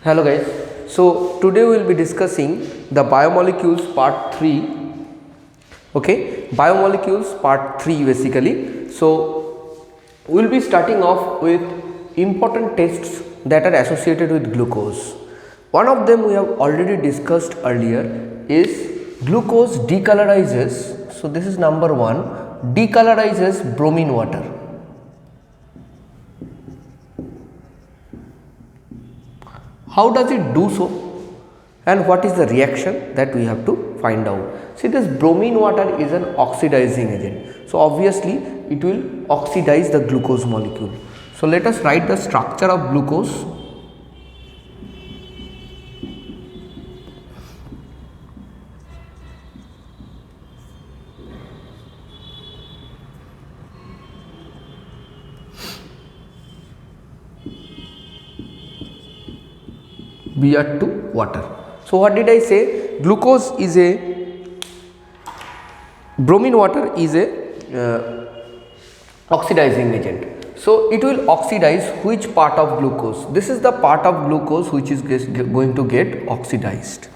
Hello guys, so today we will be discussing the biomolecules part 3. Okay, biomolecules part 3 basically. So we will be starting off with important tests that are associated with glucose. One of them we have already discussed earlier is glucose decolorizes. So this is number 1, decolorizes bromine water. How does it do so, and what is the reaction that we have to find out? See, this bromine water is an oxidizing agent. So obviously it will oxidize the glucose molecule. So let us write the structure of glucose. Br to water. So what did I say? Glucose is a bromine water is a oxidizing agent. So it will oxidize which part of glucose? This is the part of glucose which is going to get oxidized.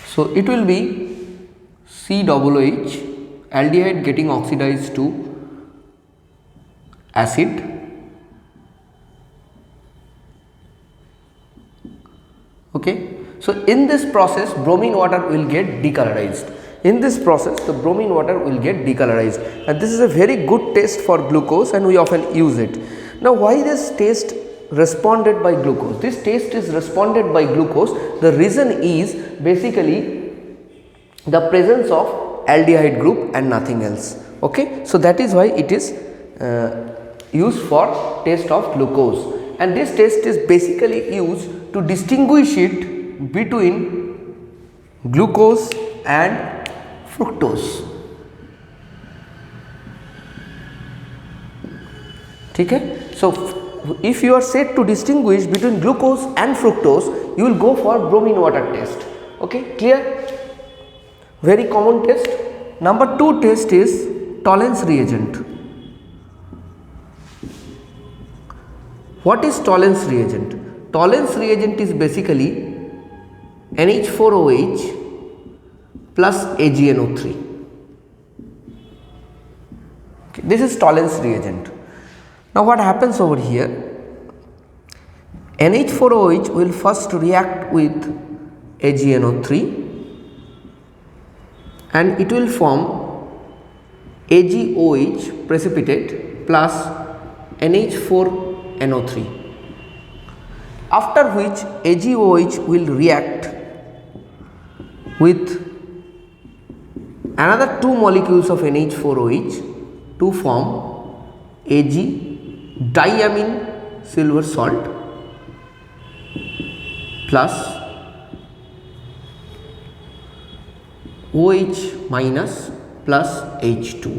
So it will be COOH, aldehyde getting oxidized to acid. Okay, so in this process bromine water will get decolorized. In this process the bromine water will get decolorized, and this is a very good test for glucose and we often use it. Now why this test responded by glucose? This test is responded by glucose. The reason is basically the presence of aldehyde group and nothing else. Okay, so that is why it is used for test of glucose, and this test is basically used to distinguish it between glucose and fructose. Okay? So if you are said to distinguish between glucose and fructose, you will go for bromine water test. Okay, clear? Very common test. Number 2 test is tolerance reagent. What is tolerance reagent? Tolerance reagent is basically NH4OH plus AgNO3. Okay, this is tolerance reagent. Now what happens over here? NH4OH will first react with AgNO3 and it will form AgOH precipitate plus NH4NO3. After which AgOH will react with another 2 molecules of NH4OH to form Ag diamine silver salt plus OH minus plus H2.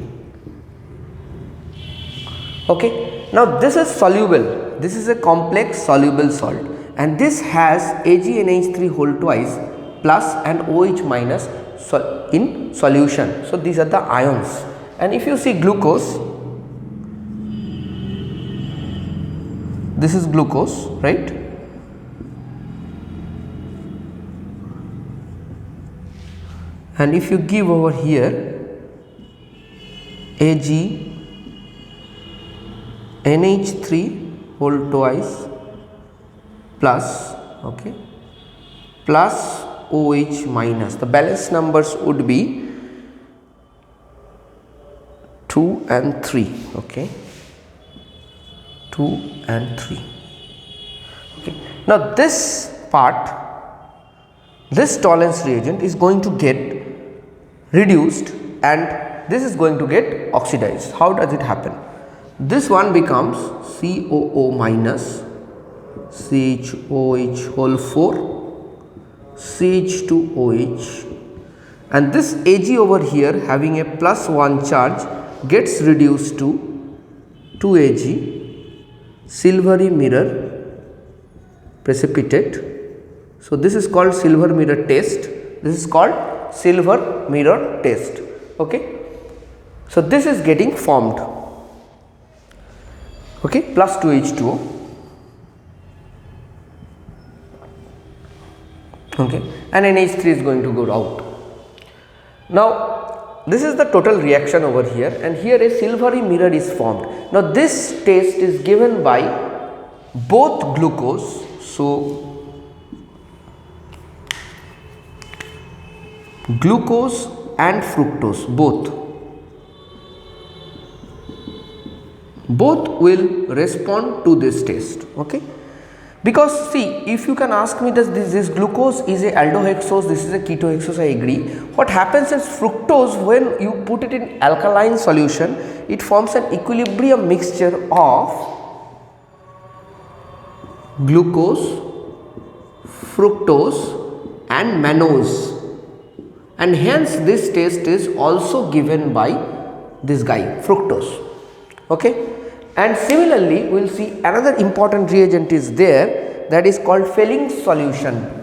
Okay, now this is soluble. This is a complex soluble salt, and this has AgNH3 whole twice plus and OH minus in solution. So these are the ions, and if you see glucose, this is glucose, right? And if you give over here AgNH3 whole twice plus, okay, plus OH minus, the balance numbers would be 2 and 3, okay, 2 and 3. Okay, now this part, this tolerance reagent is going to get reduced and this is going to get oxidized. How does it happen? This one becomes COO minus CHOH whole 4 CH2OH, and this Ag over here having a plus 1 charge gets reduced to 2Ag silvery mirror precipitate. So this is called silver mirror test. This is called silver mirror test. Okay, so this is getting formed. Okay, plus 2H2O. okay, and NH3 is going to go out. Now this is the total reaction over here, and here a silvery mirror is formed. Now this taste is given by both glucose, so glucose and fructose both will respond to this taste, okay. Because see, if you can ask me that this glucose is a aldohexose, this is a ketohexose, I agree. What happens is fructose, when you put it in alkaline solution, it forms an equilibrium mixture of glucose, fructose and mannose, and hence this taste is also given by this guy fructose, okay. And similarly, we will see another important reagent is there, that is called Fehling solution.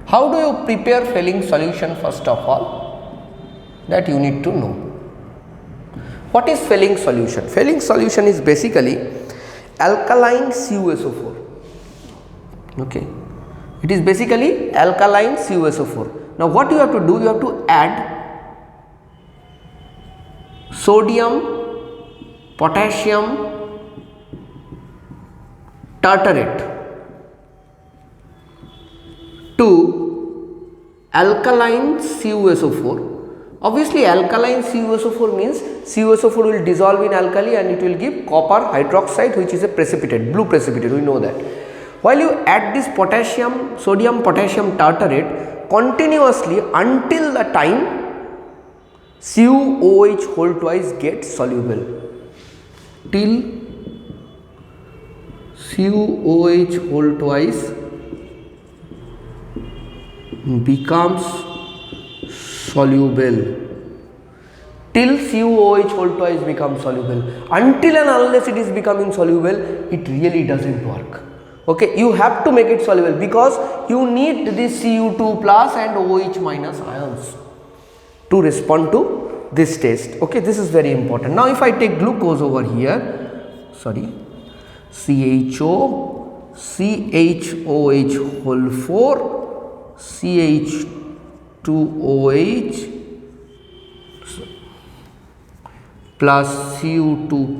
How do you prepare Fehling solution? First of all, that you need to know. What is Fehling solution? Fehling solution is basically alkaline CuSO4. Okay, it is basically alkaline CuSO4. Now what you have to do? You have to add sodium, potassium tartarate to alkaline CuSO4. Obviously alkaline CuSO4 means CuSO4 will dissolve in alkali and it will give copper hydroxide, which is a precipitate, blue precipitate, we know that. While you add this potassium, sodium potassium tartarate continuously until the time CuOH whole twice gets soluble, till CuOH whole twice becomes soluble, till CuOH whole twice becomes soluble. Until and unless it is becoming soluble, it really doesn't work. Okay, you have to make it soluble because you need this Cu2 plus and OH minus ions to respond to this taste. Okay, this is very important. Now if I take glucose over here, sorry, CHO, CHOH whole 4, CH2OH plus Cu2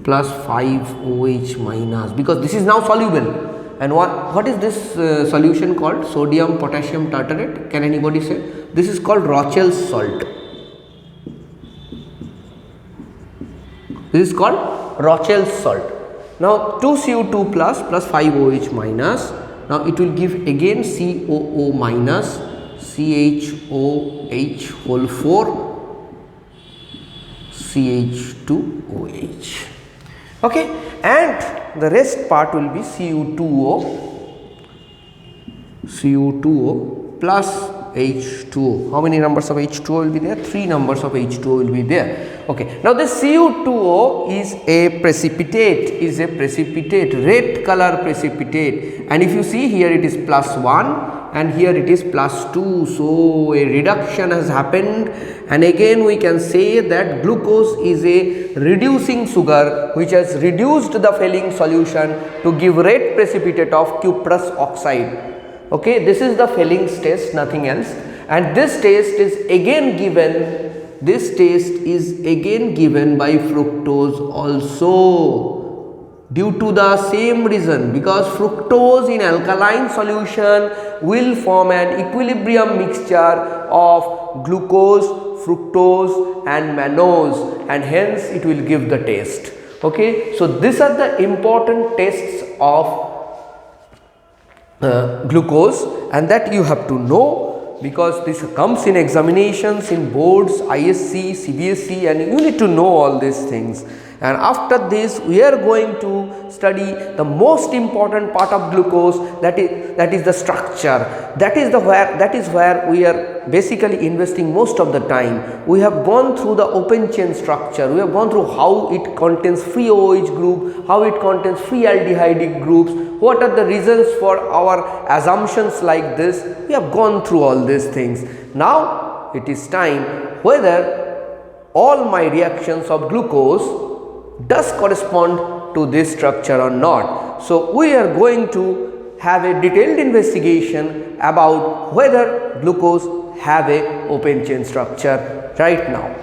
plus 5OH minus, because this is now soluble. And what is this solution called? Sodium potassium tartarate. Can anybody say? This is called Rochel's salt. This is called Rochel's salt. Now 2Cu2 plus 5OH minus. Now it will give again COO minus CHOH whole 4 CH2OH. Okay, and the rest part will be Cu2O plus H2O. How many numbers of H2O will be there? 3 numbers of H2O will be there. Okay, now this Cu2O is a precipitate, red color precipitate, and if you see here it is plus 1 and here it is plus 2, so a reduction has happened, and again we can say that glucose is a reducing sugar which has reduced the Fehling solution to give red precipitate of cuprous oxide. Okay, this is the Fehling's test, nothing else, and this taste is again given by fructose also, due to the same reason, because fructose in alkaline solution will form an equilibrium mixture of glucose, fructose and mannose, and hence it will give the taste. Okay, so these are the important tests of glucose, and that you have to know, because this comes in examinations in boards, ISC, CBSE, and you need to know all these things. and after this we are going to study the most important part of glucose, that is the structure. That is where we are basically investing most of the time. We have gone through the open chain structure, we have gone through how it contains free OH group, how it contains free aldehyde groups, what are the reasons for our assumptions like this. We have gone through all these things. Now it is time whether all my reactions of glucose does correspond to this structure or not. So we are going to have a detailed investigation about whether glucose have a open chain structure right now.